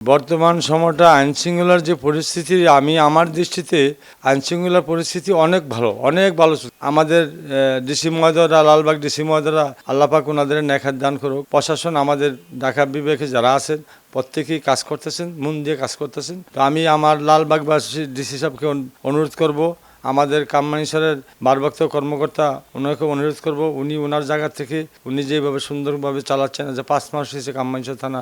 বর্তমান সময়টা আইনশৃঙ্খলার যে পরিস্থিতি, আমি আমার দৃষ্টিতে আইনশৃঙ্খলার পরিস্থিতি অনেক ভালো আমাদের ডিসি মহোদয়রা, লালবাগ ডিসি মহোদয়রা, আল্লাপাক ওনাদের নেখাত দান করুক। প্রশাসন আমাদের ঢাকা বিভাগে যারা আছেন প্রত্যেকেই কাজ করতেছেন, মন দিয়ে কাজ করতেছেন। তো আমি আমার লালবাগবাসী ডিসি সাহেবকে অনুরোধ করব, আমাদের কামরাঙ্গীরচরের ভারপ্রাপ্ত কর্মকর্তা ওনাকে অনুরোধ করব, উনি ওনার জায়গা থেকে উনি যেভাবে সুন্দরভাবে চালাচ্ছেন, যে 5 মাস হয়েছে কামরাঙ্গীরচর থানা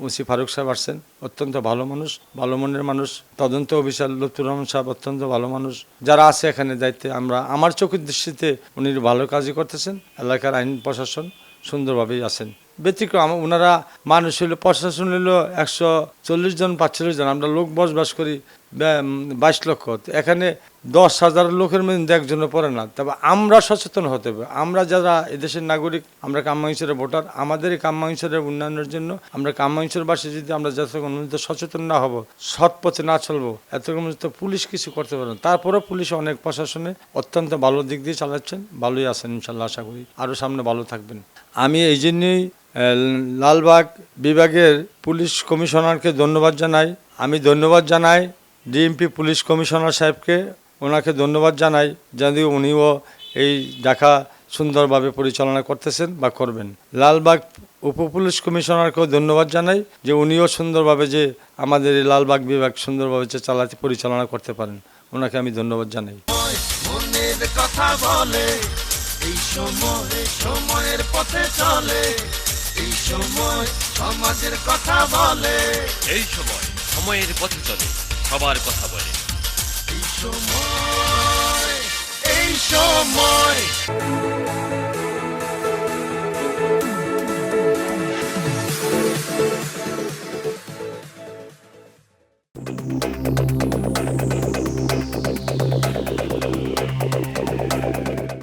ওসি ফারুক সাহেব আসছেন, অত্যন্ত ভালো মানুষ, ভালো মনের মানুষ। তদন্ত অফিসার লুৎফুর রহমান সাহেব অত্যন্ত ভালো মানুষ। যারা আছে এখানে দায়িত্বে, আমার চোখের দৃষ্টিতে উনি ভালো কাজই করতেছেন। এলাকার আইন প্রশাসন সুন্দরভাবেই আছেন। ব্যতিক্রম ওনারা মানুষ হইলো, প্রশাসন হইলো 140 জন 45 জন, আমরা লোক বসবাস করি 22 লক্ষ। এখানে 10,000 লোকের মধ্যে একজনও পড়ে না। তবে আমরা সচেতন হতে হবে। আমরা যারা এদেশের নাগরিক, আমরা কামরাঙ্গীরচরের ভোটার, আমাদের এই কামরাঙ্গীরচরের উন্নয়নের জন্য আমরা কামরাঙ্গীরচরবাসী যদি আমরা যতক্ষণ সচেতন না হব, সৎ পথে না চলবো, এতক্ষণ তো পুলিশ কিছু করতে পারে না। তারপরেও পুলিশ অনেক প্রশাসনে অত্যন্ত ভালো দিক দিয়ে চালাচ্ছেন, ভালোই আছেন ইনশাল্লাহ। আশা করি আরও সামনে ভালো থাকবেন। আমি এই জন্যই লালবাগ বিভাগের পুলিশ কমিশনারকে ধন্যবাদ জানাই। আমি ধন্যবাদ জানাই ডিএমপি পুলিশ কমিশনার সাহেবকে, ওনাকে ধন্যবাদ জানাই, যদি উনিও এই ঢাকা সুন্দরভাবে পরিচালনা করতেছেন বা করবেন। লালবাগ উপপুলিশ কমিশনারকেও ধন্যবাদ জানাই, যে উনিও সুন্দরভাবে যে আমাদের এই লালবাগ বিভাগ সুন্দরভাবে যে পরিচালনা করতে পারেন, ওনাকে আমি ধন্যবাদ জানাই। কথা বলে এই সময়ের পথে চলে, এই সময় সমাজের কথা বলে, এই সময় সময়ের পথে চলে, সবার কথা বলে। এই সময়